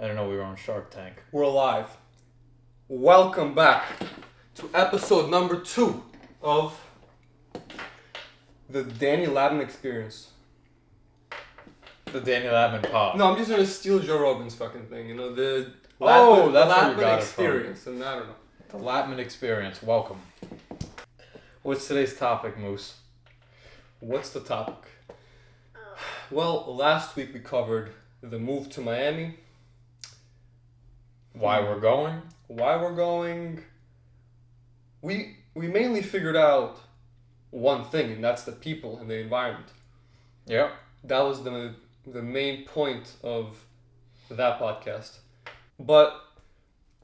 I don't know, we were on Shark Tank. We're live. Welcome back to episode number 2 of the Danny Labman Experience. The Danny Labman pop. No, I'm just gonna steal Joe Rogan's fucking thing. You know, the Oh, that's where you Labman got it Experience, and I don't know. The Labman Experience. Welcome. What's today's topic, Moose? What's the topic? Well, last week we covered the move to Miami. Why we're going? Why we're going. We mainly figured out one thing, and that's the people and the environment. Yep. That was the main point of that podcast. But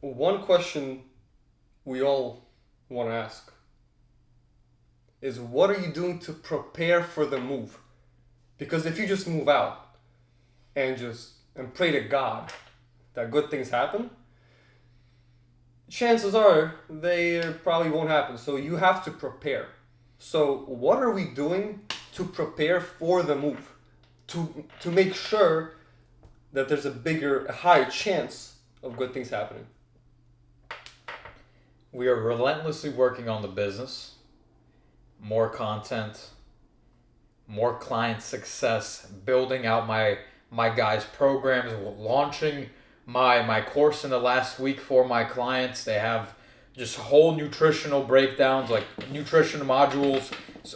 one question we all want to ask is, what are you doing to prepare for the move? Because if you just move out and pray to God that good things happen, chances are they probably won't happen. So you have to prepare. So what are we doing to prepare for the move? To make sure that there's a higher chance of good things happening. We are relentlessly working on the business. More content, more client success, building out my guys' programs, launching my course in the last week for my clients. They have just whole nutritional breakdowns, like nutrition modules,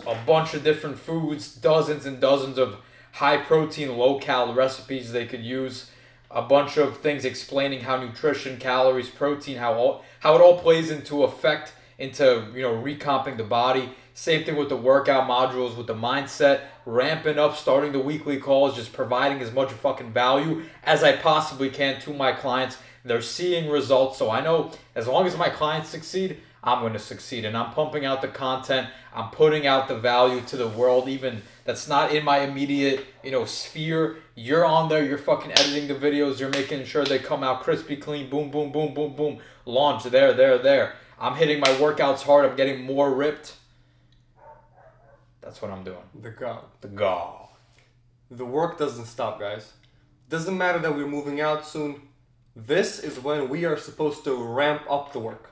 a bunch of different foods, dozens and dozens of high protein, low cal recipes they could use, a bunch of things explaining how nutrition, calories, protein, how it all plays into effect into recomping the body. Same thing with the workout modules, with the mindset, ramping up, starting the weekly calls, just providing as much fucking value as I possibly can to my clients. They're seeing results, so I know as long as my clients succeed, I'm going to succeed. And I'm pumping out the content. I'm putting out the value to the world, even that's not in my immediate, sphere. You're on there. You're fucking editing the videos. You're making sure they come out crispy, clean. Boom, boom, boom, boom, boom. Launch there. I'm hitting my workouts hard. I'm getting more ripped. That's what I'm doing. The God. The work doesn't stop, guys. Doesn't matter that we're moving out soon. This is when we are supposed to ramp up the work.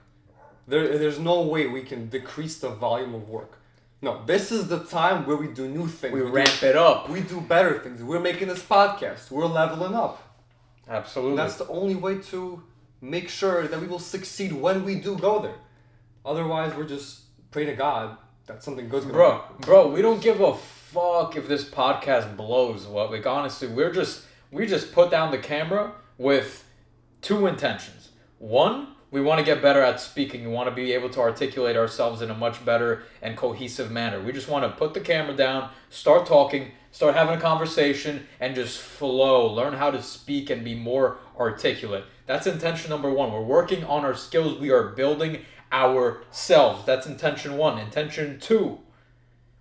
There's no way we can decrease the volume of work. No, this is the time where we do new things. We ramp it up. We do better things. We're making this podcast. We're leveling up. Absolutely. And that's the only way to make sure that we will succeed when we do go there. Otherwise, we're just praying to God that something good's gonna happen. Bro, we don't give a fuck if this podcast blows. Like, honestly, we just put down the camera with two intentions. One, we want to get better at speaking. We want to be able to articulate ourselves in a much better and cohesive manner. We just want to put the camera down, start talking, start having a conversation, and just flow. Learn how to speak and be more articulate. That's intention number one. We're working on our skills. We are building ourselves. That's intention one. Intention two,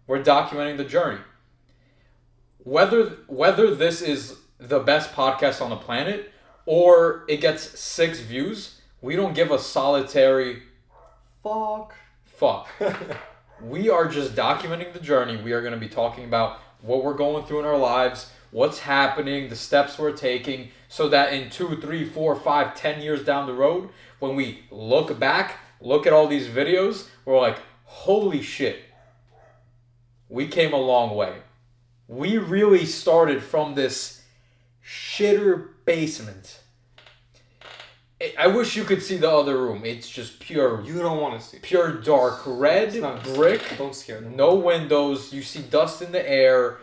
we're documenting the journey. Whether this is the best podcast on the planet or it gets 6 views, we don't give a solitary fuck. We are just documenting the journey. We are going to be talking about what we're going through in our lives, what's happening, the steps we're taking, so that in 2, 3, 4, 5, 10 years down the road, when we look back, look at all these videos, we're like, holy shit, we came a long way. We really started from this shitter basement. I wish you could see the other room. It's just pure. You don't want to see. Pure dark red brick. Don't scare them. No windows. You see dust in the air,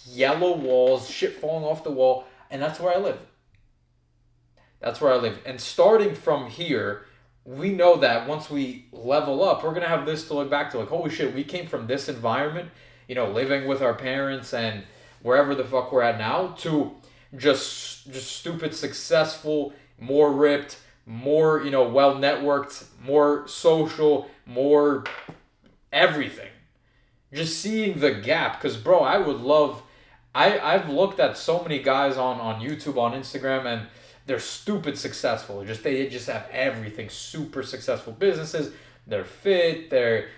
yellow walls, shit falling off the wall, and that's where I live. And starting from here, we know that once we level up, we're gonna have this to look back to. Like, holy shit, we came from this environment, living with our parents and wherever the fuck we're at now, to just stupid successful, more ripped, more, well networked, more social, more everything. Just seeing the gap, because bro, I've looked at so many guys on YouTube, on Instagram, and they're stupid successful. They just have everything, super successful businesses. They're fit. They're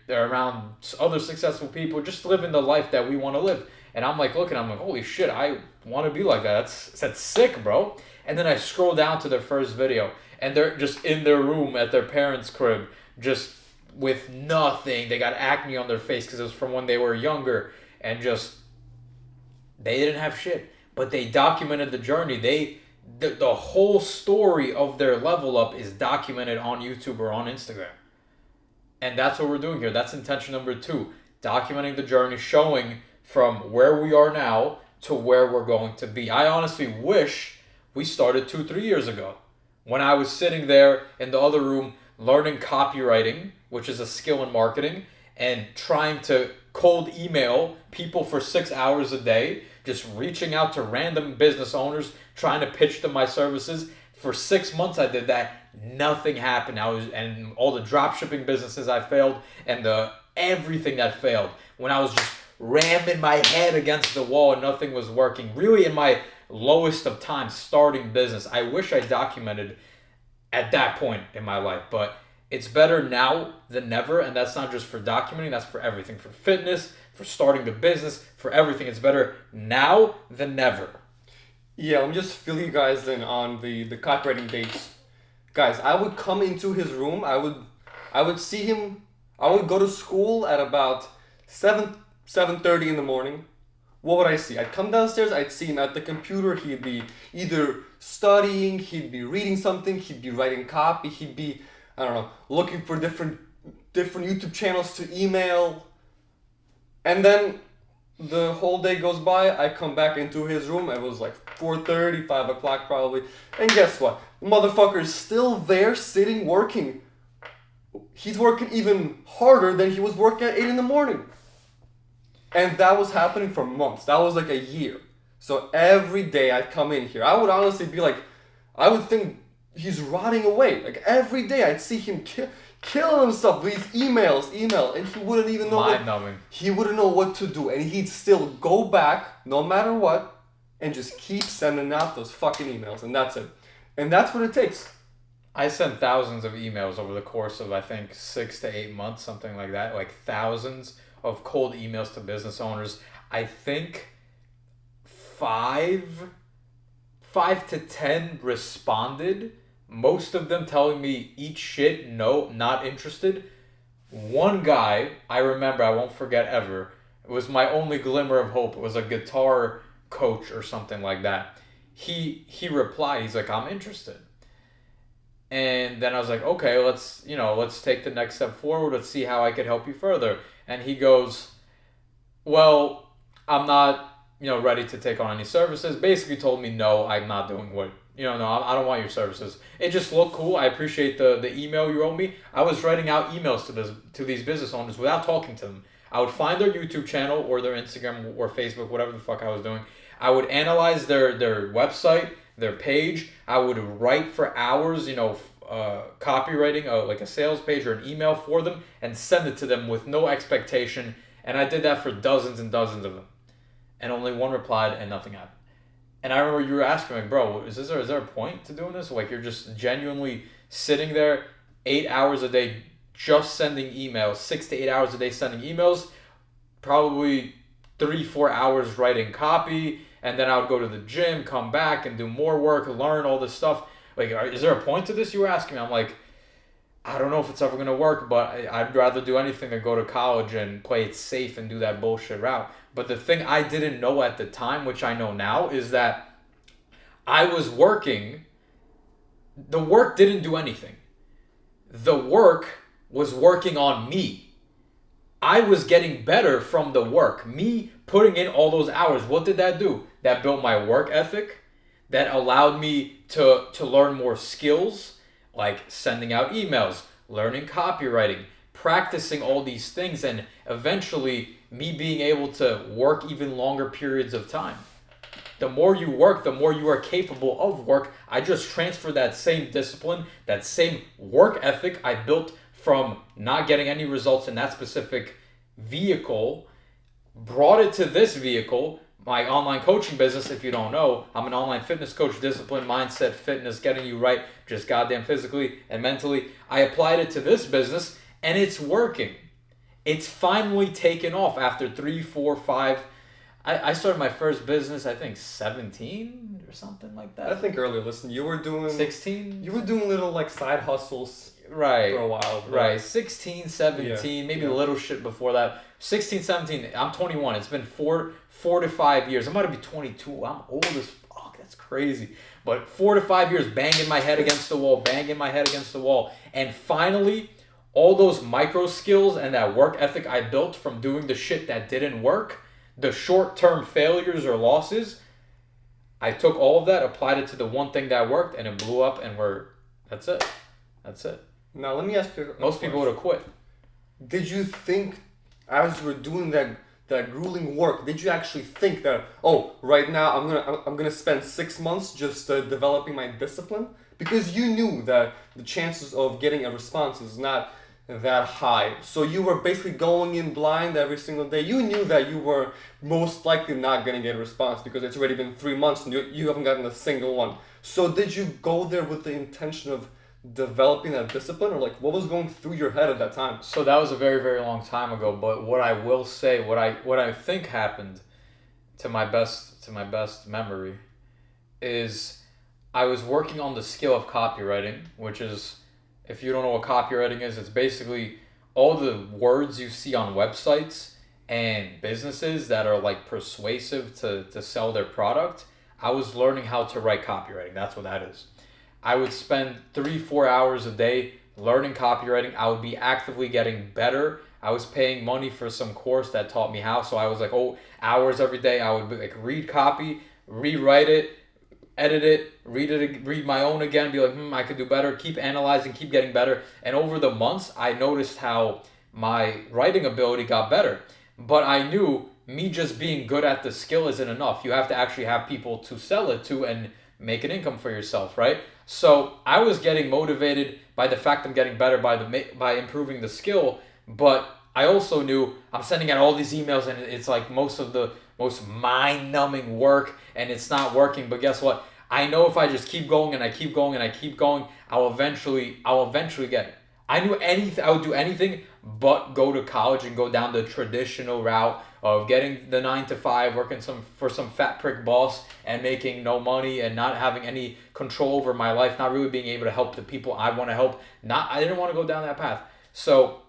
around other successful people, just living the life that we want to live. And I'm like looking, I'm like, holy shit, I want to be like that. That's sick, bro. And then I scroll down to their first video, and they're just in their room at their parents' crib, just with nothing. They got acne on their face because it was from when they were younger, and just they didn't have shit. But they documented the journey. The whole story of their level up is documented on YouTube or on Instagram. And that's what we're doing here. That's intention number 2. Documenting the journey, showing from where we are now to where we're going to be. I honestly wish we started 2-3 years ago, when I was sitting there in the other room learning copywriting, which is a skill in marketing, and trying to cold email people for 6 hours a day, just reaching out to random business owners, trying to pitch them my services. For 6 months I did that. Nothing happened. And all the drop shipping businesses I failed, and everything that failed, when I was just ramming my head against the wall and nothing was working. Really in my lowest of times starting business. I wish I documented at that point in my life, but it's better now than never. And that's not just for documenting, that's for everything, for fitness, for starting the business, for everything. It's better now than never. Yeah, let me just fill you guys in on the copywriting dates. Guys, I would come into his room, I would see him, I would go to school at about 7:30 in the morning. What would I see? I'd come downstairs, I'd see him at the computer. He'd be either studying, he'd be reading something, he'd be writing copy, he'd be, I don't know, looking for different YouTube channels to email. And then the whole day goes by, I come back into his room, it was like 4:30, 5 o'clock probably. And guess what? The motherfucker is still there sitting working. He's working even harder than he was working at 8 in the morning. And that was happening for months. That was like a year. So every day I'd come in here, I would honestly be like, I would think he's rotting away. Like every day I'd see him killing himself with these emails, and he wouldn't even know he wouldn't know what to do. And he'd still go back, no matter what, and just keep sending out those fucking emails. And that's it. And that's what it takes. I sent thousands of emails over the course of, I think, 6 to 8 months, something like that. Like thousands of cold emails to business owners. I think 5 to 10 responded. Most of them telling me, eat shit, no, not interested. One guy, I remember, I won't forget ever. It was my only glimmer of hope. It was a guitar coach or something like that. He replied, he's like, I'm interested. And then I was like, okay, let's take the next step forward. Let's see how I could help you further. And he goes, well, I'm not, ready to take on any services. Basically told me, no, I'm not doing what, no, I don't want your services. It just looked cool. I appreciate the email you wrote me. I was writing out emails to these business owners without talking to them. I would find their YouTube channel or their Instagram or Facebook, whatever the fuck I was doing. I would analyze their website, their page. I would write for hours, copywriting like a sales page or an email for them and send it to them with no expectation. And I did that for dozens and dozens of them. And only one replied and nothing happened. And I remember you were asking, like, bro, is there a point to doing this? Like, you're just genuinely sitting there 8 hours a day just sending emails, 6 to 8 hours a day sending emails, probably 3-4 hours writing copy, and then I would go to the gym, come back and do more work, learn all this stuff. Like, is there a point to this? You were asking me. I'm like, I don't know if it's ever going to work, but I'd rather do anything than go to college and play it safe and do that bullshit route. But the thing I didn't know at the time, which I know now, is that I was working. The work didn't do anything. The work was working on me. I was getting better from the work. Me putting in all those hours. What did that do? That built my work ethic. That allowed me to learn more skills, like sending out emails, learning copywriting, practicing all these things, and eventually me being able to work even longer periods of time. The more you work, the more you are capable of work. I just transferred that same discipline, that same work ethic I built from not getting any results in that specific vehicle, brought it to this vehicle, my online coaching business. If you don't know, I'm an online fitness coach, discipline, mindset, fitness, getting you right, just goddamn physically and mentally. I applied it to this business and it's working. It's finally taken off after 3, 4, 5, I started my first business, I think 17 or something like I that. think earlier, listen, you were doing 16? you were doing little like side hustles Right. for a while, but Right. 16, 17, Yeah, maybe yeah. a little shit before that. 16, 17. I'm 21. It's been four to 5 years. I'm about to be 22. I'm old as fuck. That's crazy. But 4 to 5 years banging my head against the wall, banging my head against the wall. And finally, all those micro skills and that work ethic I built from doing the shit that didn't work, the short term failures or losses, I took all of that, applied it to the one thing that worked, and it blew up. And that's it. That's it. Now let me ask you. Most people would have quit. Did you think, as you were doing that grueling work, did you actually think that, oh, right now I'm gonna spend 6 months just developing my discipline? Because you knew that the chances of getting a response is not that high. So you were basically going in blind every single day. You knew that you were most likely not gonna get a response because it's already been 3 months and you haven't gotten a single one. So did you go there with the intention of developing that discipline, or like what was going through your head at that time? So that was a very, very long time ago. But what I will say, what I think happened, to my best memory, is I was working on the skill of copywriting, which is, if you don't know what copywriting is, it's basically all the words you see on websites and businesses that are like persuasive to sell their product. I was learning how to write copywriting. That's what that is. I would spend 3-4 hours a day learning copywriting. I would be actively getting better. I was paying money for some course that taught me how. So I was like, hours every day. I would like read copy, rewrite it, edit it, read my own again, be like, I could do better, keep analyzing, keep getting better. And over the months, I noticed how my writing ability got better. But I knew me just being good at the skill isn't enough. You have to actually have people to sell it to and make an income for yourself, right? So I was getting motivated by the fact I'm getting better by improving the skill, but I also knew I'm sending out all these emails and it's like most mind-numbing work and it's not working. But guess what? I know if I just keep going and I keep going and I keep going, I'll eventually get it. I knew I would do anything but go to college and go down the traditional route of getting the 9 to 5, working for some fat prick boss and making no money and not having any control over my life, not really being able to help the people I want to help. I didn't want to go down that path. So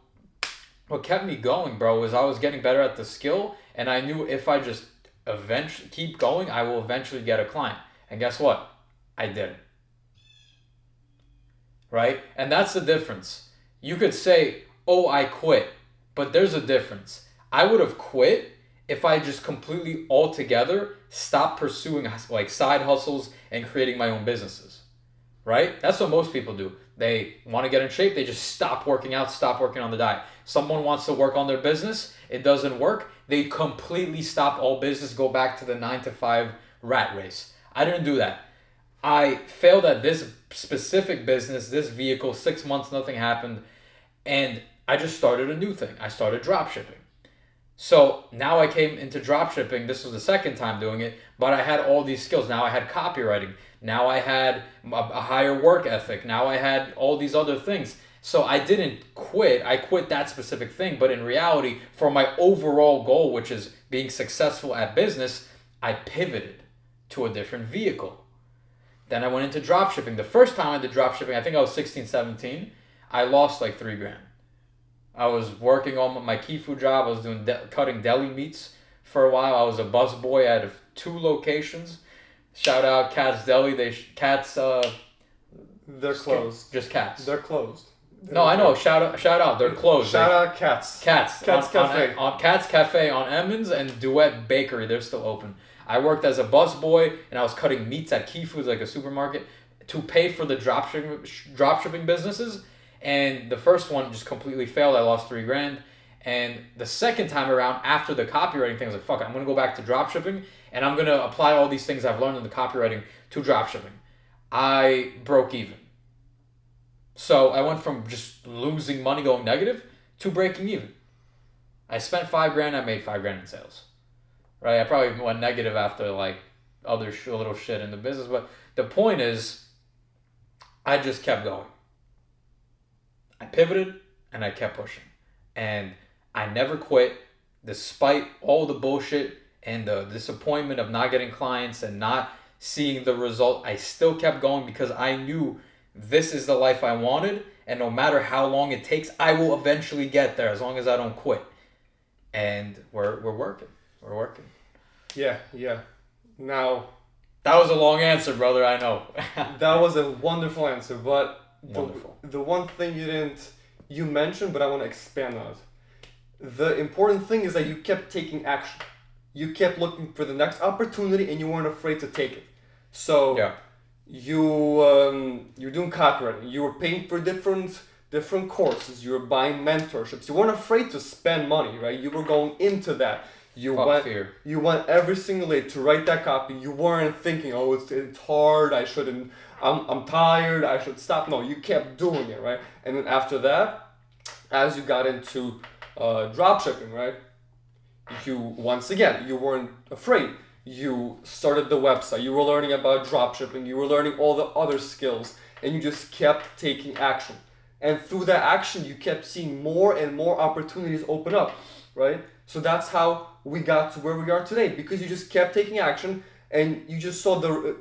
what kept me going, bro, is I was getting better at the skill, and I knew if I just eventually keep going, I will eventually get a client. And guess what? I didn't. Right? And that's the difference. You could say, oh, I quit. But there's a difference. I would have quit if I just completely altogether stopped pursuing like side hustles and creating my own businesses. Right? That's what most people do. They want to get in shape. They just stop working out, stop working on the diet. Someone wants to work on their business. It doesn't work. They completely stop all business, go back to the 9 to 5 rat race. I didn't do that. I failed at this specific business, this vehicle, 6 months, nothing happened. And I just started a new thing. I started drop shipping. So now I came into drop shipping. This was the second time doing it, but I had all these skills. Now I had copywriting. Now I had a higher work ethic. Now I had all these other things. So I didn't quit. I quit that specific thing. But in reality, for my overall goal, which is being successful at business, I pivoted to a different vehicle. Then I went into drop shipping. The first time I did drop shipping, I think I was 16, 17. I lost like $3,000. I was working on my key food job. I was doing cutting deli meats for a while. I was a busboy at 2 locations. Shout out Cat's Deli. They're closed. Just Cats. They're closed. No, I know. Shout out. They're closed. Shout out Cats. Cats Cafe. On Cats Cafe on Emmons and Duet Bakery. They're still open. I worked as a busboy and I was cutting meats at Key Foods, like a supermarket, to pay for the drop shipping businesses. And the first one just completely failed. I lost $3,000. And the second time around, after the copywriting thing, I was like, fuck it, I'm gonna go back to drop shipping and I'm gonna apply all these things I've learned in the copywriting to drop shipping. I broke even. So I went from just losing money, going negative, to breaking even. I spent $5,000. I made $5,000 in sales. Right? I probably went negative after like other little shit in the business, but the point is, I just kept going. I pivoted and I kept pushing, and I never quit despite all the bullshit and the disappointment of not getting clients and not seeing the result, I still kept going because I knew this is the life I wanted, and no matter how long it takes, I will eventually get there as long as I don't quit. And we're working. We're working. Yeah, yeah. Now, that was a long answer, brother, I know. that was a wonderful answer, but Wonderful. The one thing you mentioned, but I want to expand on it. The important thing is that you kept taking action. You kept looking for the next opportunity, and you weren't afraid to take it. So Yeah. you're doing copywriting. You were paying for different courses. You were buying mentorships. You weren't afraid to spend money, right? You were going into that. Fuck fear. You went every single day to write that copy. You weren't thinking, oh, it's hard. I shouldn't. I'm tired. I should stop. No, you kept doing it, right? And then after that, as you got into drop shipping, right? You weren't afraid. You started the website. You were learning about drop shipping. You were learning all the other skills, and you just kept taking action. And through that action, you kept seeing more and more opportunities open up, right? So that's how we got to where we are today, because you just kept taking action and you just saw the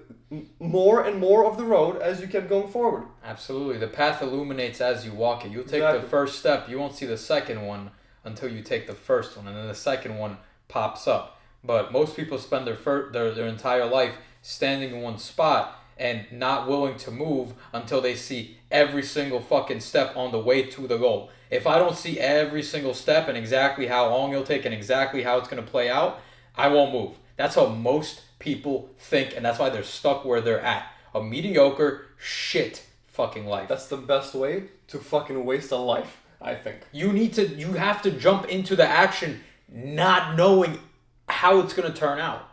more and more of the road as you kept going forward. Absolutely. The path illuminates as you walk it. You'll take Exactly. the first step. You won't see the second one until you take the first one, and then the second one pops up. But most people spend their entire life standing in one spot and not willing to move until they see every single fucking step on the way to the goal. If I don't see every single step and exactly how long it'll take and exactly how it's going to play out, I won't move. That's how most people think, and that's why they're stuck where they're at. A mediocre shit fucking life. That's the best way to fucking waste a life, I think. You have to jump into the action not knowing how it's going to turn out.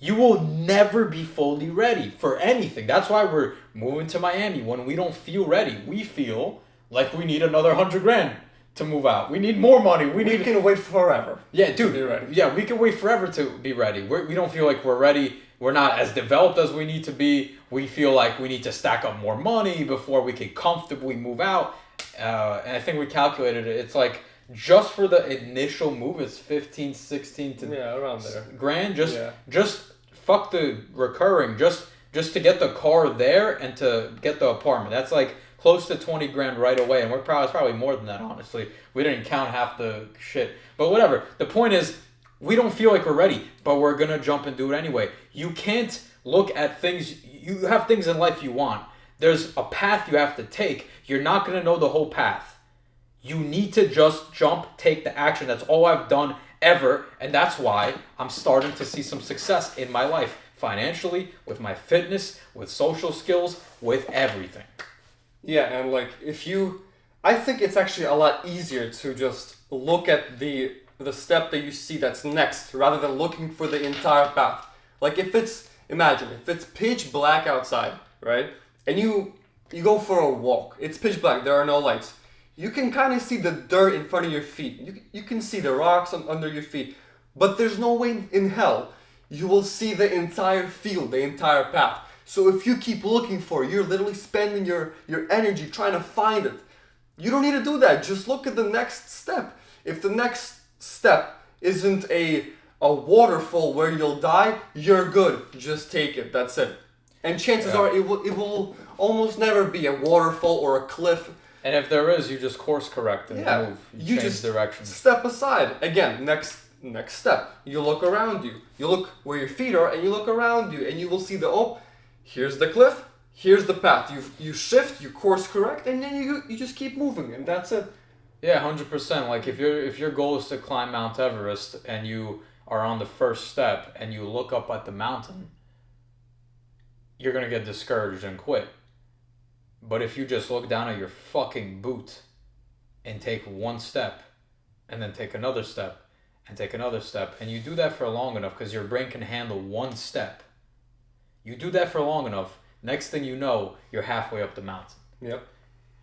You will never be fully ready for anything. That's why we're moving to Miami. When we don't feel ready, we feel like we need another $100,000 to move out. We need more money. We can wait forever. Yeah, dude. To be ready. Yeah, we can wait forever to be ready. We don't feel like we're ready. We're not as developed as we need to be. We feel like we need to stack up more money before we can comfortably move out. And I think we calculated it. It's like just for the initial move, it's 15, 16 to around there. grand. Just fuck the recurring. Just to get the car there and to get the apartment. That's like close to 20 grand right away, and it's probably more than that, honestly. We didn't count half the shit. But whatever. The point is, we don't feel like we're ready, but we're going to jump and do it anyway. You can't look at things. You have things in life you want. There's a path you have to take. You're not going to know the whole path. You need to just jump, take the action. That's all I've done ever, and that's why I'm starting to see some success in my life. Financially, with my fitness, with social skills, with everything. Yeah, and like I think it's actually a lot easier to just look at the step that you see that's next rather than looking for the entire path. Like if it's pitch black outside, right? And you go for a walk. It's pitch black. There are no lights. You can kind of see the dirt in front of your feet. You can see the rocks under your feet. But there's no way in hell you will see the entire field, the entire path. So if you keep looking for it, you're literally spending your energy trying to find it. You don't need to do that. Just look at the next step. If the next step isn't a waterfall where you'll die, you're good. Just take it. That's it. And chances are it will almost never be a waterfall or a cliff. And if there is, you just course correct and move. You change just direction. Step aside. Again, next step. You look around you. You look where your feet are and you look around you and you will see here's the cliff, here's the path. You shift, you course correct, and then you just keep moving, and that's it. Yeah, 100%. Like if your goal is to climb Mount Everest and you are on the first step and you look up at the mountain, you're gonna get discouraged and quit. But if you just look down at your fucking boot and take one step and then take another step and take another step, and you do that for long enough because your brain can handle one step. You do that for long enough, next thing you know, you're halfway up the mountain. Yep.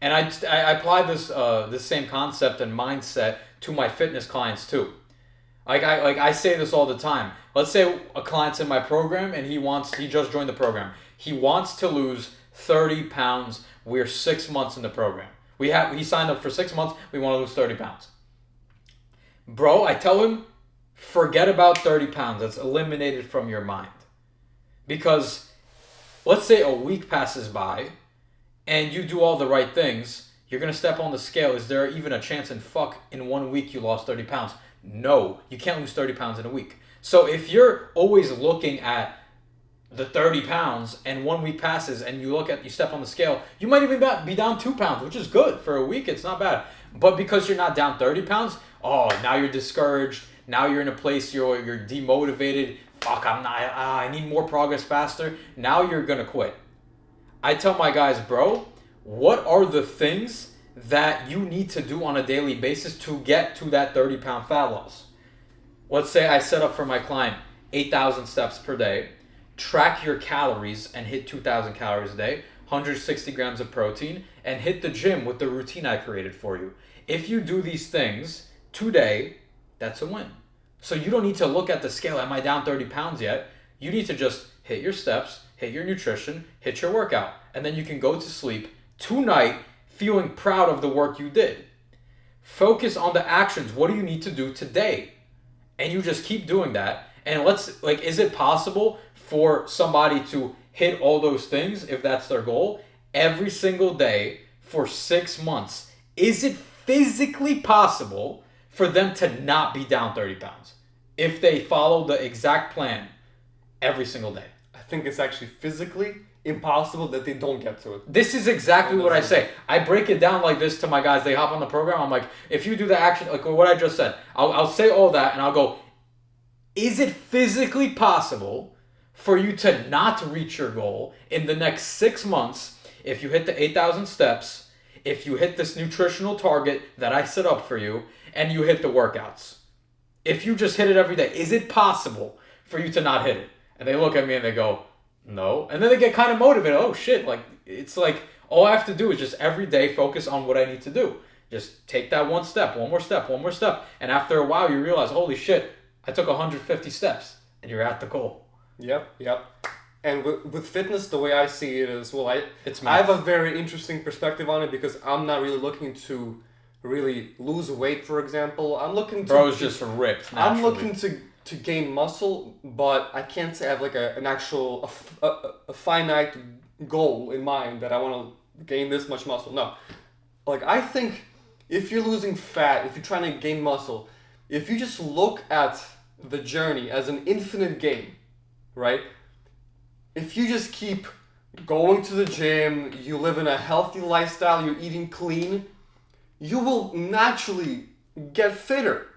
And I apply this same concept and mindset to my fitness clients too. I say this all the time. Let's say a client's in my program and he just joined the program. He wants to lose 30 pounds. We're 6 months in the program. He signed up for 6 months. We want to lose 30 pounds. Bro, I tell him, forget about 30 pounds. That's eliminated from your mind. Because let's say a week passes by and you do all the right things, you're going to step on the scale. Is there even a chance in 1 week you lost 30 pounds? No, you can't lose 30 pounds in a week. So if you're always looking at the 30 pounds and 1 week passes and you step on the scale, you might even be down 2 pounds, which is good. For a week, it's not bad. But because you're not down 30 pounds, now you're discouraged. Now you're in a place you're demotivated. Fuck, I need more progress faster. Now you're going to quit. I tell my guys, bro, what are the things that you need to do on a daily basis to get to that 30-pound fat loss? Let's say I set up for my client 8,000 steps per day, track your calories and hit 2,000 calories a day, 160 grams of protein, and hit the gym with the routine I created for you. If you do these things today, that's a win. So you don't need to look at the scale, am I down 30 pounds yet? You need to just hit your steps, hit your nutrition, hit your workout, and then you can go to sleep tonight feeling proud of the work you did. Focus on the actions. What do you need to do today? And you just keep doing that. And is it possible for somebody to hit all those things if that's their goal every single day for 6 months? Is it physically possible for them to not be down 30 pounds if they follow the exact plan every single day? I think it's actually physically impossible that they don't get to it. This is exactly what I say. I break it down like this to my guys. They hop on the program. I'm like, if you do the action, like what I just said, I'll say all that and I'll go, is it physically possible for you to not reach your goal in the next 6 months if you hit the 8,000 steps, if you hit this nutritional target that I set up for you, and you hit the workouts? If you just hit it every day, is it possible for you to not hit it? And they look at me and they go, no. And then they get kind of motivated. Oh shit, it's like all I have to do is just every day focus on what I need to do. Just take that one step, one more step, one more step. And after a while you realize, holy shit, I took 150 steps and you're at the goal. Yep. And with fitness, the way I see it is, I math. have a very interesting perspective on it because I'm not really looking to really lose weight, for example. I'm looking to... Bro's just ripped naturally. I'm looking to gain muscle, but I can't say I have like an actual, a finite goal in mind that I want to gain this much muscle. No. Like, I think if you're losing fat, if you're trying to gain muscle, if you just look at the journey as an infinite game, right? If you just keep going to the gym, you live in a healthy lifestyle, you're eating clean, you will naturally get fitter.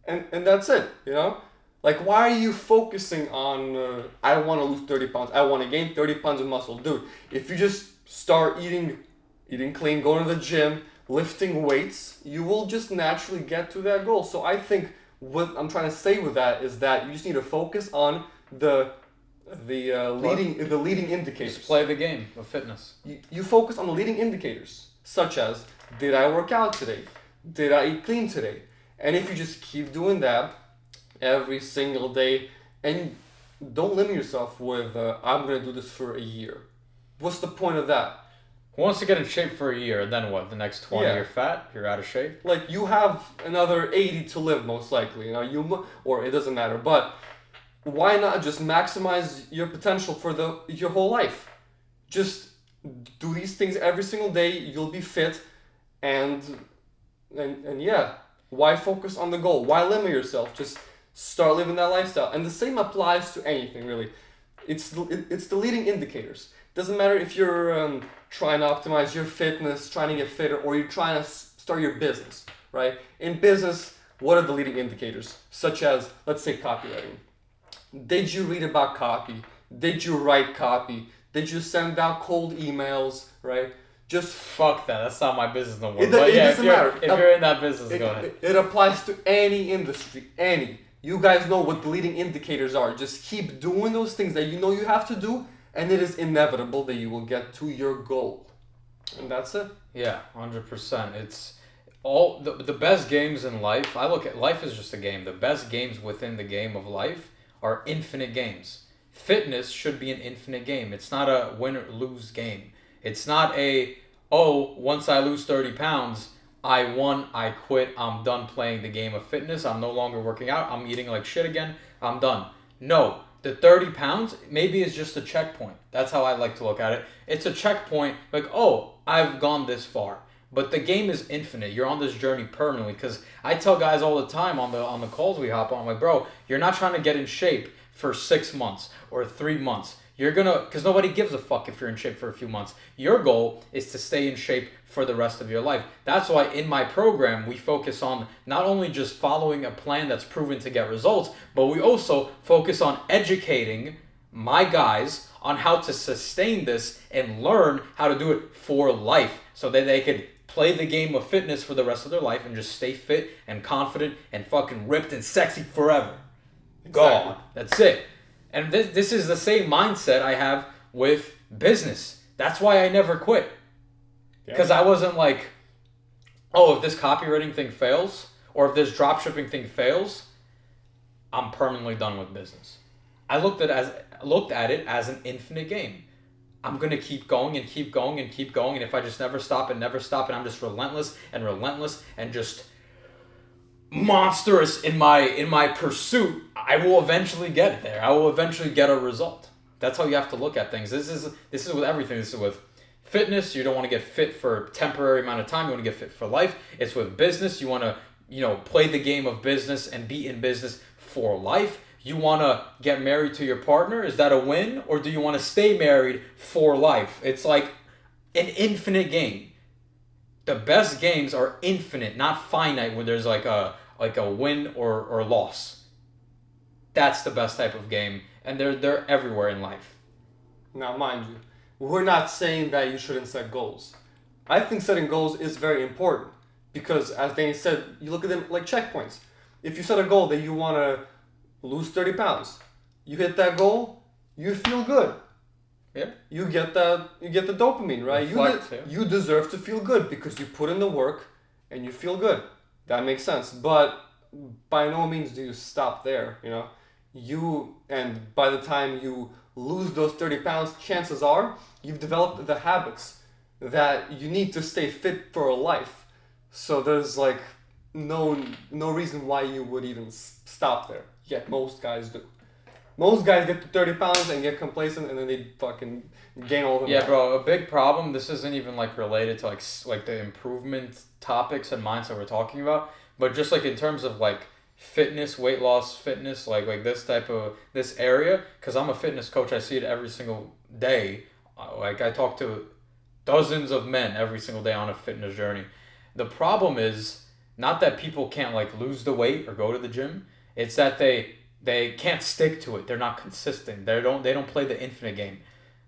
And that's it, you know? Like, why are you focusing on, I want to lose 30 pounds, I want to gain 30 pounds of muscle? Dude, if you just start eating clean, going to the gym, lifting weights, you will just naturally get to that goal. So I think what I'm trying to say with that is that you just need to focus on the leading indicators. Just play the game of fitness. You focus on the leading indicators, such as, did I work out today? Did I eat clean today? And if you just keep doing that every single day, and don't limit yourself with, I'm going to do this for a year. What's the point of that? Who wants to get in shape for a year, then what? The next 20 you're fat, you're out of shape? Like, you have another 80 to live, most likely, you know, or it doesn't matter, but why not just maximize your potential for your whole life? Just do these things every single day, you'll be fit, and yeah, why focus on the goal? Why limit yourself? Just start living that lifestyle. And the same applies to anything, really. It's the leading indicators. Doesn't matter if you're trying to optimize your fitness, trying to get fitter, or you're trying to start your business, right? In business, what are the leading indicators? Such as, let's say, copywriting. Did you read about copy? Did you write copy? Did you send out cold emails, right? Just fuck that. That's not my business no more. It doesn't matter. If you're in that business, go ahead. It applies to any industry, any. You guys know what the leading indicators are. Just keep doing those things that you know you have to do, and it is inevitable that you will get to your goal. And that's it. Yeah, 100%. It's all the best games in life. I look at life as just a game. The best games within the game of life are infinite games. Fitness should be an infinite game. It's not a win or lose game. It's not once I lose 30 pounds, I won, I quit, I'm done playing the game of fitness, I'm no longer working out, I'm eating like shit again, I'm done. No, the 30 pounds maybe is just a checkpoint. That's how I like to look at it. It's a checkpoint, like, oh, I've gone this far. But the game is infinite. You're on this journey permanently. Because I tell guys all the time on the calls we hop on, I'm like, bro, you're not trying to get in shape for 6 months or 3 months. You're gonna, because nobody gives a fuck if you're in shape for a few months. Your goal is to stay in shape for the rest of your life. That's why in my program, we focus on not only just following a plan that's proven to get results, but we also focus on educating my guys on how to sustain this and learn how to do it for life so that they could play the game of fitness for the rest of their life and just stay fit and confident and fucking ripped and sexy forever. God, that's it. And this is the same mindset I have with business. That's why I never quit. Because I wasn't like, oh, if this copywriting thing fails or if this dropshipping thing fails, I'm permanently done with business. I looked at it as an infinite game. I'm gonna keep going and keep going and keep going, and if I just never stop and I'm just relentless and just monstrous in my pursuit, I will eventually get there. I will eventually get a result. That's how you have to look at things. This is with everything. This is with fitness. You don't want to get fit for a temporary amount of time. You want to get fit for life. It's with business. You want to play the game of business and be in business for life. You want to get married to your partner. Is that a win? Or do you want to stay married for life? It's like an infinite game. The best games are infinite, not finite, where there's like a win or loss. That's the best type of game, and they're everywhere in life. Now, mind you, we're not saying that you shouldn't set goals. I think setting goals is very important because, as Danny said, you look at them like checkpoints. If you set a goal that you want to lose 30 pounds, you hit that goal, you feel good. Yeah. You get the dopamine, right? You deserve to feel good because you put in the work and you feel good. That makes sense. But by no means do you stop there, and by the time you lose those 30 pounds, chances are you've developed the habits that you need to stay fit for life. So there's like no reason why you would even stop there. Yet most guys do. Most guys get to 30 pounds and get complacent, and then they fucking gain all the Yeah, bro, a big problem, this isn't even like related to like the improvement topics and mindset we're talking about, but just like in terms of like fitness, weight loss, fitness, like this area, because I'm a fitness coach, I see it every single day. Like I talk to dozens of men every single day on a fitness journey. The problem is not that people can't like lose the weight or go to the gym, it's that they can't stick to it. They're not consistent. They don't play the infinite game.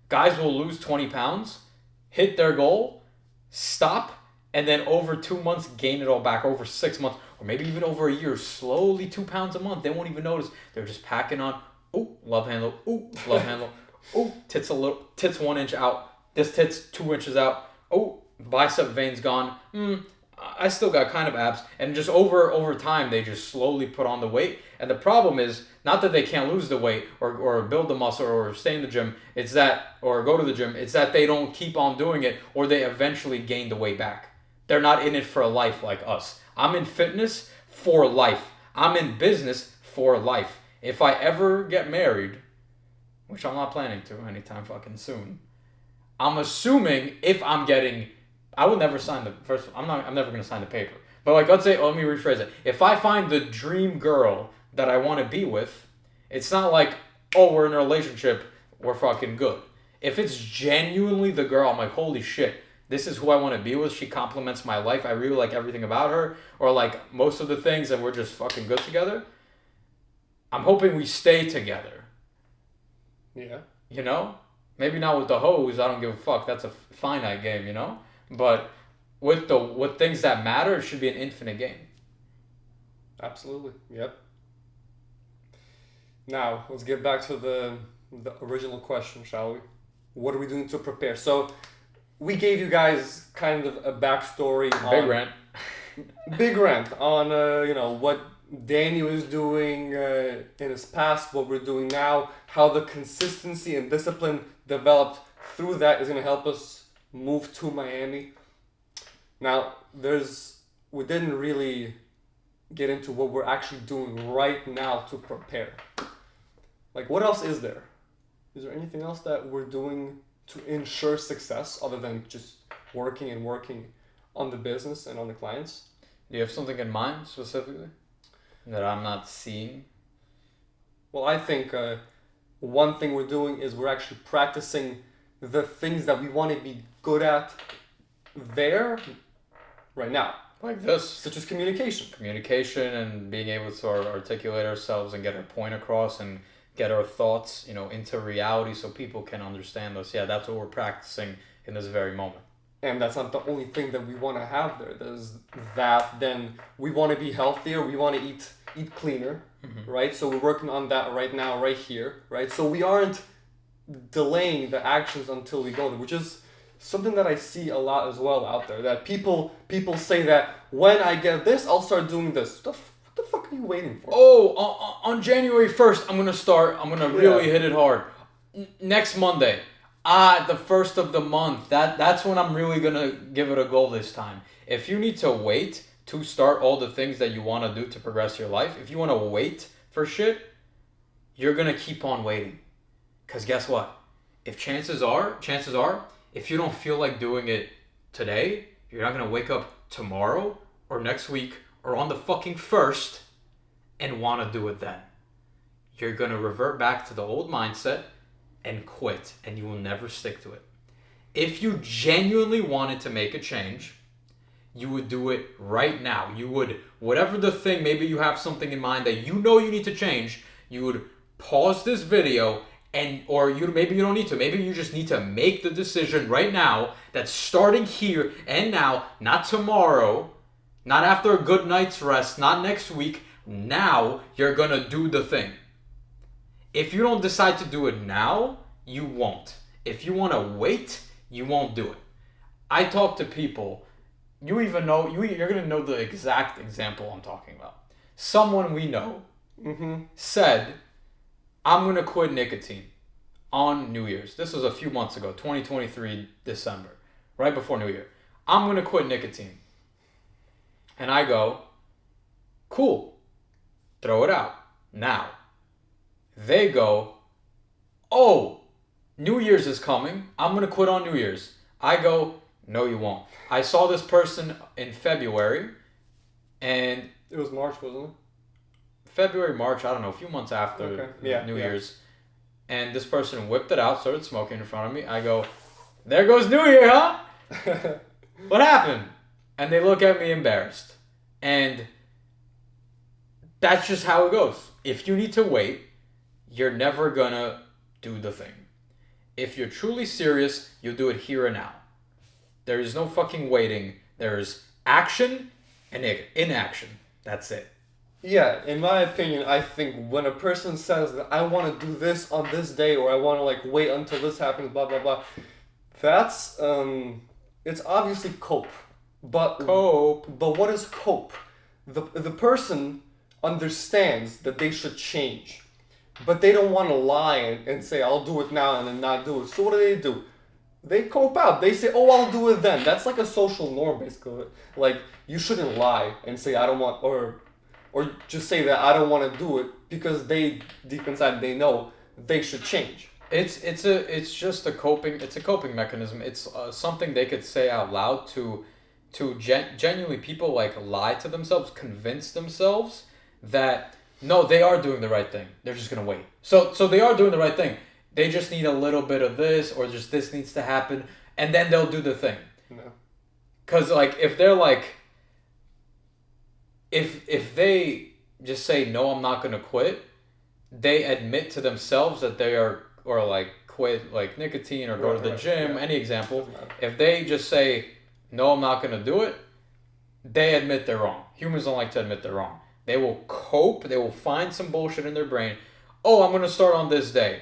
Guys will lose 20 pounds, hit their goal, stop, and then over 2 months gain it all back. Over 6 months, or maybe even over a year, slowly 2 pounds a month. They won't even notice. They're just packing on. Ooh, love handle. Ooh, love handle. Ooh, tits 1 inch out. This tits 2 inches out. Oh, bicep veins gone. I still got kind of abs, and just over time they just slowly put on the weight. And the problem is not that they can't lose the weight or build the muscle or stay in the gym, it's that, or go to the gym, it's that they don't keep on doing it, or they eventually gain the weight back. They're not in it for life like us. I'm in fitness for life. I'm in business for life. If I ever get married, which I'm not planning to anytime fucking soon, I'm assuming if I'm getting, I would never sign the first. I'm never gonna sign the paper. But like, let's say, let me rephrase it. If I find the dream girl that I want to be with, it's not like, oh, we're in a relationship, we're fucking good. If it's genuinely the girl, I'm like, holy shit, this is who I want to be with. She complements my life. I really like everything about her, or like most of the things, and we're just fucking good together. I'm hoping we stay together. Yeah. Maybe not with the hoes. I don't give a fuck. That's a finite game, But with things that matter, it should be an infinite game. Absolutely. Yep. Now, let's get back to the original question, shall we? What are we doing to prepare? So, we gave you guys kind of a backstory big rant on what Danny was doing in his past, what we're doing now, how the consistency and discipline developed through that is going to help us move to Miami. Now, there's we didn't really get into what we're actually doing right now to prepare. Like, what else is there? Is there anything else that we're doing to ensure success other than just working and working on the business and on the clients? Do you have something in mind specifically that I'm not seeing? Well, I think one thing we're doing is we're actually practicing the things that we want to be good at there right now. Like this. Such as communication. Communication and being able to articulate ourselves and get our point across and get our thoughts, into reality so people can understand us. Yeah, that's what we're practicing in this very moment. And that's not the only thing that we want to have there. There's that, then we want to be healthier, we want to eat cleaner, right? So we're working on that right now, right here, right? So we aren't delaying the actions until we go there, which is something that I see a lot as well out there. That people say that when I get this, I'll start doing this. What the fuck are you waiting for? Oh, on January 1st, I'm going to start. I'm going to really hit it hard. Next Monday. The first of the month. That's when I'm really going to give it a go this time. If you need to wait to start all the things that you want to do to progress your life, if you want to wait for shit, you're going to keep on waiting. Because guess what? If chances are, if you don't feel like doing it today, you're not going to wake up tomorrow or next week or on the fucking 1st and want to do it then. You're going to revert back to the old mindset and quit, and you will never stick to it. If you genuinely wanted to make a change, you would do it right now. You would, whatever the thing, maybe you have something in mind that you know you need to change, you would pause this video maybe you don't need to. Maybe you just need to make the decision right now that's starting here and now, not tomorrow, not after a good night's rest, not next week. Now you're going to do the thing. If you don't decide to do it now, you won't. If you want to wait, you won't do it. I talk to people, you're going to know the exact example I'm talking about. Someone we know said, I'm going to quit nicotine on New Year's. This was a few months ago, 2023 December, right before New Year. I'm going to quit nicotine. And I go, cool, throw it out now. They go, oh, New Year's is coming. I'm going to quit on New Year's. I go, no, you won't. I saw this person in February, and it was March, wasn't it? February, March, I don't know, a few months after New Year's. And this person whipped it out, started smoking in front of me. I go, there goes New Year, huh? What happened? And they look at me embarrassed. And that's just how it goes. If you need to wait, you're never gonna do the thing. If you're truly serious, you'll do it here and now. There is no fucking waiting. There's action and inaction. That's it. Yeah, in my opinion, I think when a person says that I want to do this on this day, or I want to wait until this happens, blah blah blah, that's it's obviously cope. But what is cope? The person understands that they should change, but they don't want to lie and say I'll do it now and then not do it. So what do? They cope out. They say, oh, I'll do it then. That's like a social norm, basically. Like, you shouldn't lie and say I don't want, or just say that I don't want to do it, because they deep inside they know they should change. It's just a coping mechanism. It's something they could say out loud to genuinely people lie to themselves, convince themselves that no, they are doing the right thing. They're just gonna wait. So they are doing the right thing. They just need a little bit of this, or just this needs to happen, and then they'll do the thing. No. Cause if they're if they just say no, I'm not gonna quit, they admit to themselves that they are, or quit nicotine or go to the gym, any example. If they just say no, I'm not gonna do it, they admit they're wrong. Humans don't like to admit they're wrong. They will cope, they will find some bullshit in their brain. Oh, I'm gonna start on this day.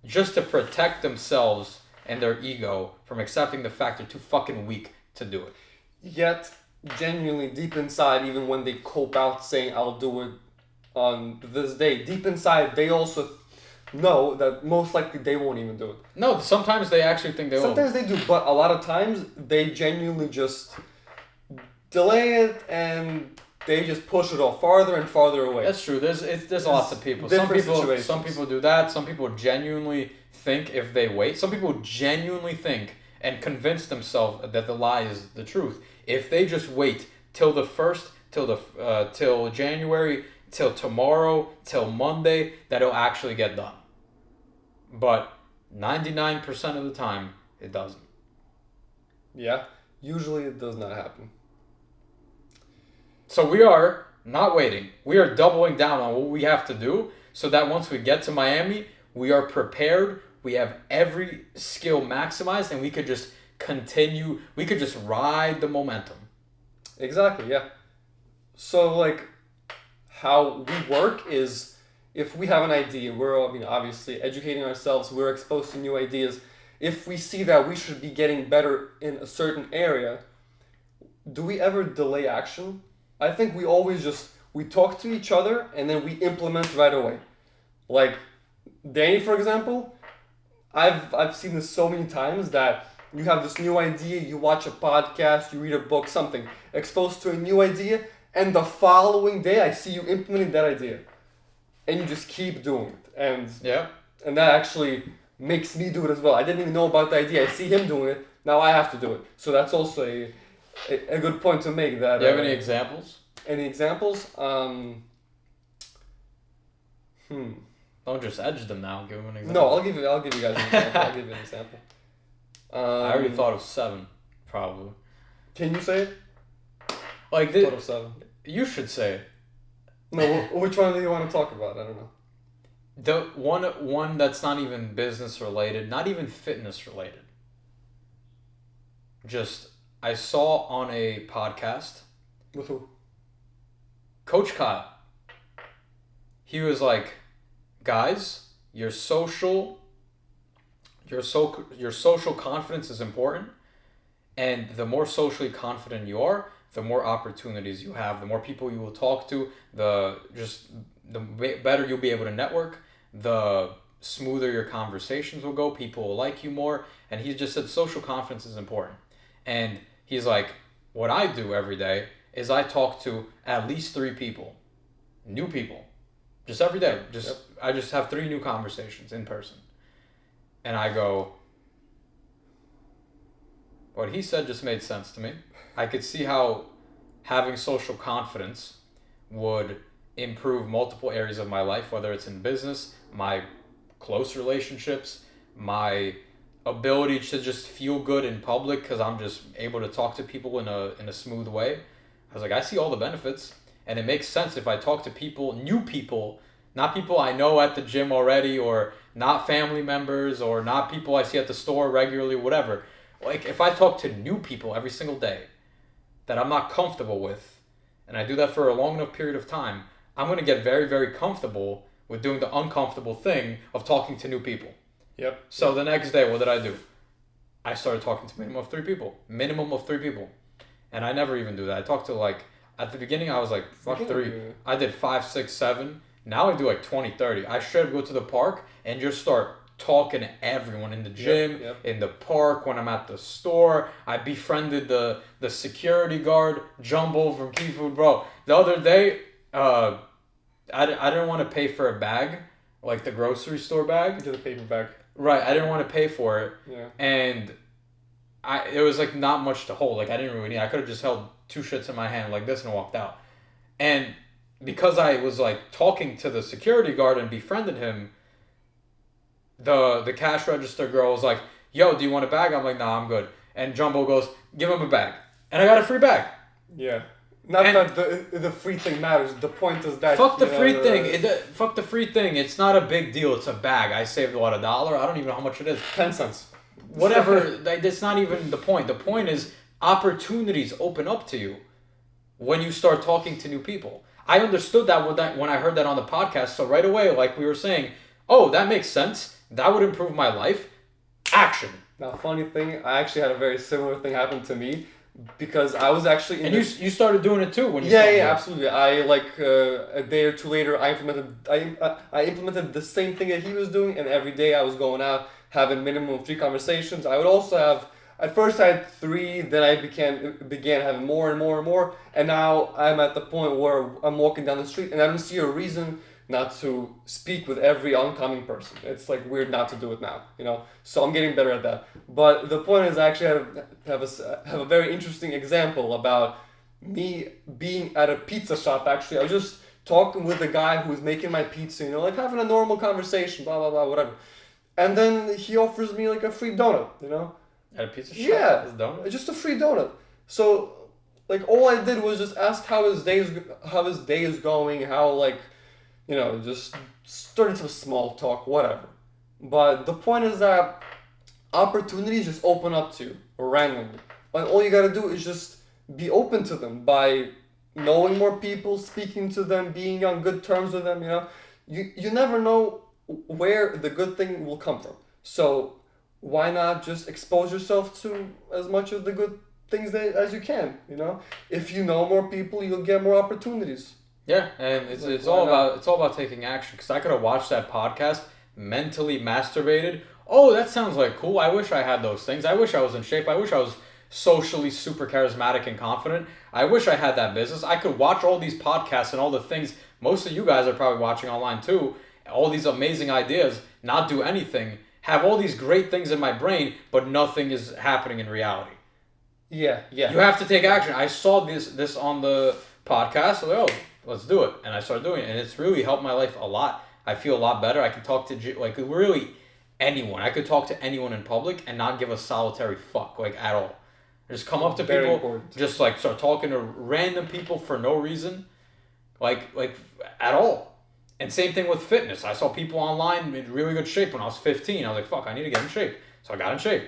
Just to protect themselves and their ego from accepting the fact they're too fucking weak to do it. Yet, genuinely deep inside, even when they cope out saying I'll do it on this day, deep inside they also know that most likely they won't even do it. No, sometimes they actually think they will. Sometimes they do, but a lot of times they genuinely just delay it and they just push it all farther and farther away. That's true. There's lots of people. Situations. Some people do that. Some people genuinely think if they wait. Some people genuinely think and convince themselves that the lie is the truth. If they just wait till the first, till January, till tomorrow, till Monday, that it'll actually get done. But 99% of the time, it doesn't. Yeah, usually it does not happen. So we are not waiting. We are doubling down on what we have to do so that once we get to Miami, we are prepared. We have every skill maximized and we could just continue. We could just ride the momentum. Exactly, yeah. So, like, how we work is if we have an idea, obviously educating ourselves, we're exposed to new ideas. If we see that we should be getting better in a certain area, do we ever delay action? I think we always we talk to each other and then we implement right away. Like, Danny, for example, I've seen this so many times that you have this new idea, you watch a podcast, you read a book, something, exposed to a new idea, and the following day I see you implementing that idea. And you just keep doing it. And that actually makes me do it as well. I didn't even know about the idea. I see him doing it, now I have to do it. So that's also a good point to make. That. Do you have any examples? Any examples? Don't just edge them now. Give them an example. No, I'll give you guys an example. I'll give you an example. I already thought of 7, probably. Can you say it? Like thought of 7. You should say it. No, which one do you want to talk about? I don't know. The one that's not even business related, not even fitness related. Just I saw on a podcast. With who? Coach Kyle. He was like, guys, your social confidence is important, and the more socially confident you are, the more opportunities you have, the more people you will talk to, the better you'll be able to network, the smoother your conversations will go, people will like you more. And he just said social confidence is important. And he's like, what I do every day is I talk to at least 3 people, new people, just every day. I just have 3 new conversations in person. And I go, what he said just made sense to me. I could see how having social confidence would improve multiple areas of my life, whether it's in business, my close relationships, my ability to just feel good in public because I'm just able to talk to people in a smooth way. I was like, I see all the benefits, and it makes sense if I talk to people, new people, not people I know at the gym already, or not family members, or not people I see at the store regularly, whatever. Like, if I talk to new people every single day that I'm not comfortable with, and I do that for a long enough period of time, I'm going to get very, very comfortable with doing the uncomfortable thing of talking to new people. Yep. So the next day, what did I do? I started talking to minimum of 3 people. And I never even do that. I talked to, like, at the beginning, I was like, fuck 3. I did 5, 6, 7. Now I do like 20, 30. I should go to the park and just start talking to everyone in the gym, in the park, when I'm at the store. I befriended the security guard, Jumbo from Key Food. Bro, the other day, I didn't want to pay for a bag, like the grocery store bag. To the paper bag. Right, I didn't want to pay for it. Yeah. And it was like not much to hold. Like, I didn't really need it. I could have just held 2 shits in my hand like this and walked out. And because I was like talking to the security guard and befriended him, the cash register girl was like, yo, do you want a bag? I'm like, nah, I'm good. And Jumbo goes, give him a bag. And I got a free bag. Yeah. Not that the free thing matters. The point is that... Fuck the free thing. Fuck the free thing. It's not a big deal. It's a bag. I saved, $1? I don't even know how much it is. 10 cents. Whatever. That's not even the point. The point is opportunities open up to you when you start talking to new people. I understood that when I heard that on the podcast. So right away, like we were saying, oh, that makes sense. That would improve my life. Action. Now, funny thing, I actually had a very similar thing happen to me because I was actually in... And you started doing it too when you started. Yeah, absolutely. I, like, a day or 2 later, I implemented the same thing that he was doing, and every day I was going out, having minimum of 3 conversations. I would also have At first I had 3, then I began having more and more and more, and now I'm at the point where I'm walking down the street and I don't see a reason not to speak with every oncoming person. It's like weird not to do it now, you know. So I'm getting better at that. But the point is, I actually have a very interesting example about me being at a pizza shop. Actually, I was just talking with a guy who was making my pizza, you know, like having a normal conversation, blah blah blah, whatever. And then he offers me like a free donut, you know. At a pizza shop? Yeah, It's donut? just a free donut. So, like, all I did was just ask how his day is going, how, like, you know, just started some small talk, whatever. But the point is that opportunities just open up to you randomly. And all you gotta do is just be open to them by knowing more people, speaking to them, being on good terms with them, you know. You never know where the good thing will come from. So why not just expose yourself to as much of the good things as you can, you know? If you know more people, you'll get more opportunities. Yeah, and it's, Like, it's why all not? about it's all about taking action. Because I could have watched that podcast, mentally masturbated. Oh, that sounds like cool. I wish I had those things. I wish I was in shape. I wish I was socially super charismatic and confident. I wish I had that business. I could watch all these podcasts and all the things most of you guys are probably watching online too. All these amazing ideas, not do anything, have all these great things in my brain, but nothing is happening in reality. Yeah, yeah. You have to take action. I saw this on the podcast. So, oh, let's do it, and I started doing it, and it's really helped my life a lot. I feel a lot better. I can talk to like really anyone. I could talk to anyone in public and not give a solitary fuck like at all. Just come up to Very people, important. just like start talking to random people for no reason, like at all. And same thing with fitness. I saw people online in really good shape when I was 15. I was like, fuck, I need to get in shape. So I got in shape.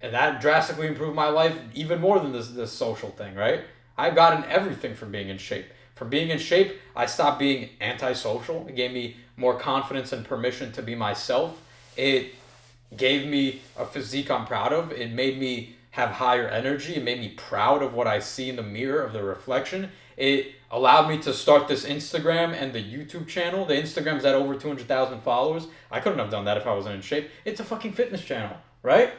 And that drastically improved my life even more than this social thing, right? I've gotten everything from being in shape. From being in shape, I stopped being antisocial. It gave me more confidence and permission to be myself. It gave me a physique I'm proud of. It made me have higher energy. It made me proud of what I see in the mirror of the reflection. It allowed me to start this Instagram and the YouTube channel. The Instagram's at over 200,000 followers. I couldn't have done that if I wasn't in shape. It's a fucking fitness channel, right?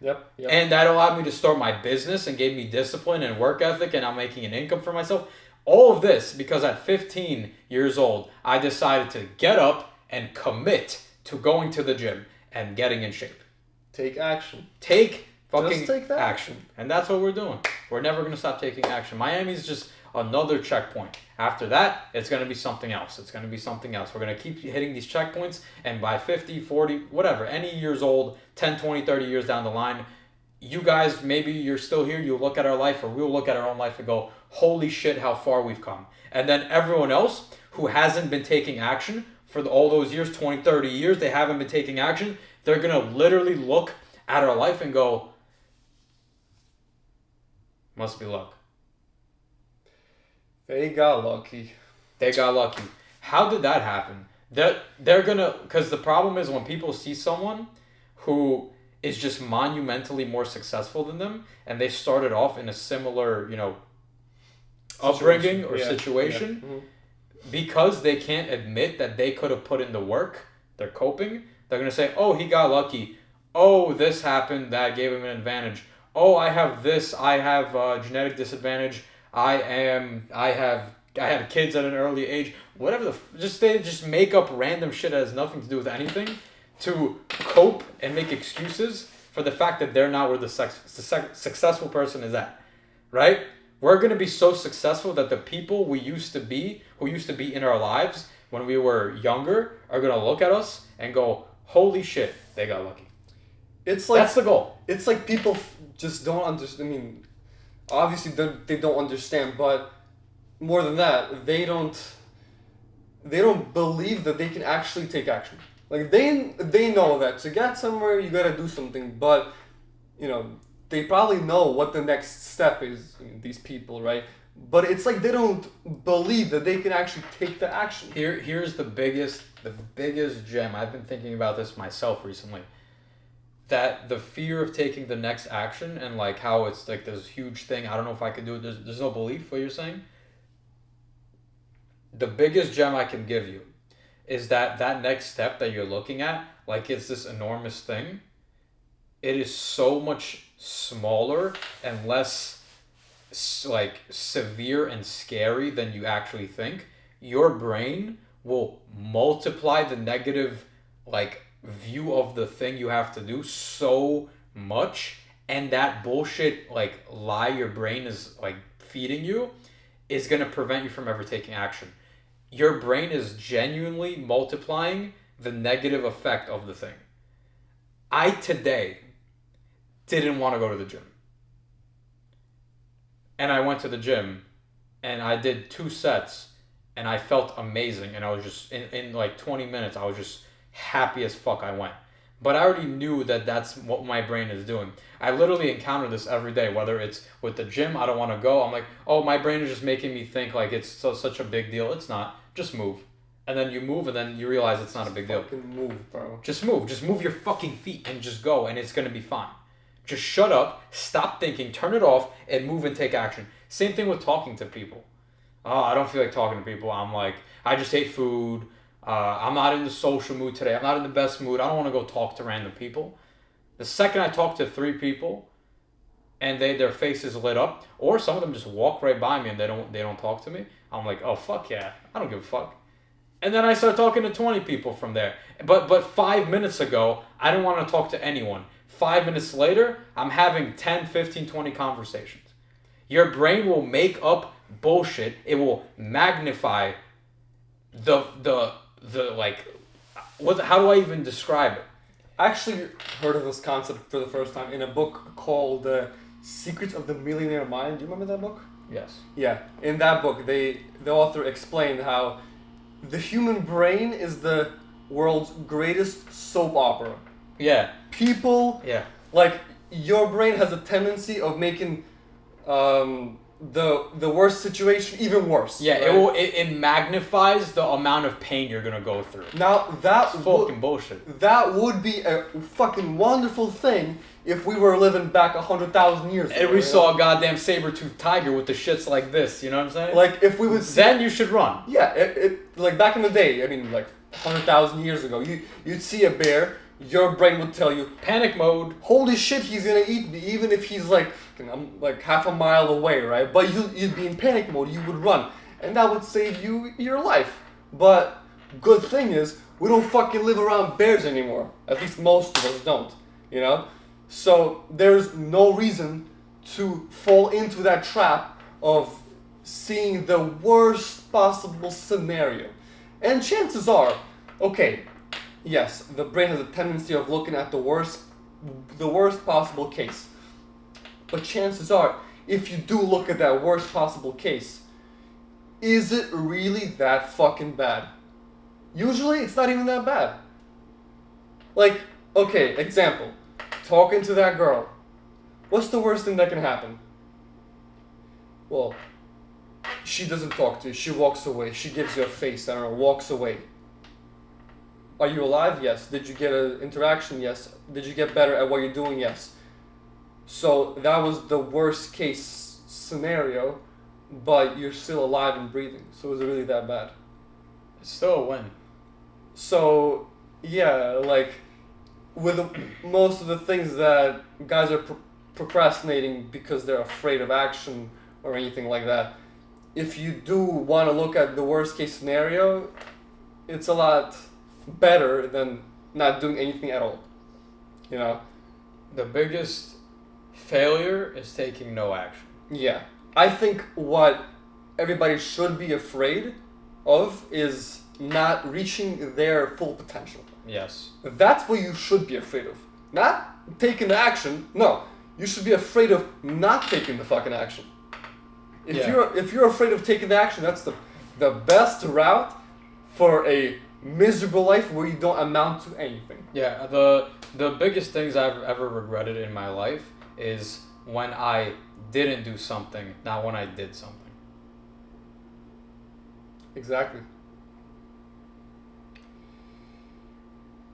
Yep. And that allowed me to start my business and gave me discipline and work ethic, and I'm making an income for myself. All of this because at 15 years old, I decided to get up and commit to going to the gym and getting in shape. Take action. Take fucking Just take that action. And that's what we're doing. We're never going to stop taking action. Miami's just another checkpoint. After that, it's going to be something else. It's going to be something else. We're going to keep hitting these checkpoints, and by 50, 40, whatever, any years old, 10, 20, 30 years down the line, you guys, maybe you're still here, you'll look at our life, or we'll look at our own life and go, holy shit, how far we've come. And then everyone else who hasn't been taking action for all those years, 20, 30 years, they haven't been taking action, they're going to literally look at our life and go, must be luck. They got lucky. They got lucky. How did that happen? They're gonna, because the problem is when people see someone who is just monumentally more successful than them, and they started off in a similar, upbringing or situation, Yeah. Mm-hmm. because they can't admit that they could have put in the work, they're coping. They're gonna say, "Oh, he got lucky. Oh, this happened. That gave him an advantage. Oh, I have this. I have a genetic disadvantage. I had kids at an early age. Whatever they just make up random shit that has nothing to do with anything to cope and make excuses for the fact that they're not where the successful person is at, right? We're gonna be so successful that the people who used to be in our lives when we were younger, are gonna look at us and go, "Holy shit, they got lucky." It's like That's the goal. It's like people just don't understand. I mean, obviously they don't understand, but more than that, they don't believe that they can actually take action. Like they know that to get somewhere you gotta do something, but they probably know what the next step is. These people, right? But it's like they don't believe that they can actually take the action. Here's the biggest gem. I've been thinking about this myself recently. That the fear of taking the next action and like how it's like this huge thing. I don't know if I could do it. There's no belief. What you're saying. The biggest gem I can give you is that next step that you're looking at, like it's this enormous thing. It is so much smaller and less like severe and scary than you actually think, your brain will multiply the negative like view of the thing you have to do so much, and that bullshit like lie your brain is like feeding you is going to prevent you from ever taking action. Your brain is genuinely multiplying the negative effect of the thing. I today didn't want to go to the gym. And I went to the gym and I did 2 sets and I felt amazing, and I was just in like 20 minutes I was just happy as fuck I went. But I already knew that that's what my brain is doing. I literally encounter this every day, whether it's with the gym, I don't want to go. I'm like, oh, my brain is just making me think like it's such a big deal. It's not. Just move. And then you move, and then you realize it's not a big deal. Fucking move, bro. Just move. Just move your fucking feet and just go, and it's going to be fine. Just shut up, stop thinking, turn it off, and move and take action. Same thing with talking to people. Oh, I don't feel like talking to people. I'm like, I just ate food. I'm not in the social mood today. I'm not in the best mood. I don't want to go talk to random people. The second I talk to 3 people and their faces lit up, or some of them just walk right by me and they don't talk to me, I'm like, oh fuck yeah, I don't give a fuck. And then I start talking to 20 people from there. But 5 minutes ago, I didn't want to talk to anyone. 5 minutes later, I'm having 10, 15, 20 conversations. Your brain will make up bullshit. It will magnify the like, how do I even describe it? I actually heard of this concept for the first time in a book called Secrets of the Millionaire Mind. Do you remember that book? Yes. Yeah. In that book, the author explained how the human brain is the world's greatest soap opera. Yeah. People, yeah, like, your brain has a tendency of making the worst situation even worse. Yeah, right? it magnifies the amount of pain you're gonna go through. Now that's fucking bullshit. That would be a fucking wonderful thing if we were living back 100,000 years ago. And we saw a goddamn saber-toothed tiger with the shits like this, you know what I'm saying? Like, if we would see... Then you should run. Yeah, it like, back in the day, I mean, like, 100,000 years ago, you'd see a bear, your brain would tell you... Panic mode. Holy shit, he's gonna eat me, even if he's, like, half a mile away, right? But you'd be in panic mode, you would run. And that would save you your life. But, good thing is, we don't fucking live around bears anymore. At least most of us don't, you know? So there's no reason to fall into that trap of seeing the worst possible scenario. And chances are, okay, yes, the brain has a tendency of looking at the worst possible case. But chances are, if you do look at that worst possible case, is it really that fucking bad? Usually it's not even that bad. Like, okay, example. Talking to that girl. What's the worst thing that can happen? Well, she doesn't talk to you. She walks away. She gives you a face. I don't know, walks away. Are you alive? Yes. Did you get an interaction? Yes. Did you get better at what you're doing? Yes. So that was the worst case scenario, but you're still alive and breathing. So is it really that bad? It's still a win. So, yeah, like... with most of the things that guys are procrastinating because they're afraid of action or anything like that, if you do want to look at the worst case scenario, it's a lot better than not doing anything at all. You know? The biggest failure is taking no action. Yeah. I think what everybody should be afraid of is not reaching their full potential. Yes. That's what you should be afraid of. Not taking the action. No. You should be afraid of not taking the fucking action. If you're afraid of taking the action, that's the best route for a miserable life where you don't amount to anything. Yeah, the biggest things I've ever regretted in my life is when I didn't do something, not when I did something. Exactly.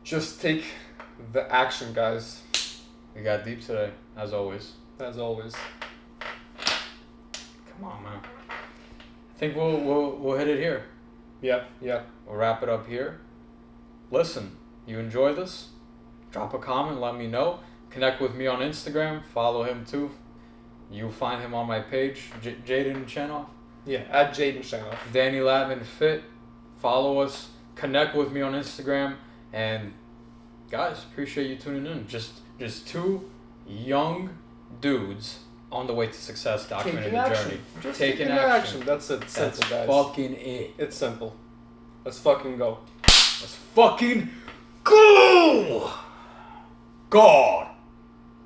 Just take the action, guys. We got deep today, as always. As always. Come on, man. I think we'll hit it here. Yeah. We'll wrap it up here. Listen, you enjoy this? Drop a comment, let me know. Connect with me on Instagram. Follow him too. You find him on my page, Jaden Chenoff. Yeah, at Jaden Shanoff. Danny Latman Fit. Follow us. Connect with me on Instagram. And guys, appreciate you tuning in. Just two young dudes on the way to success, documenting Taking the action. journey. Just Taking taking action. That's it. Simple, That's guys. fucking it. It's simple. Let's fucking go. Let's fucking go! God!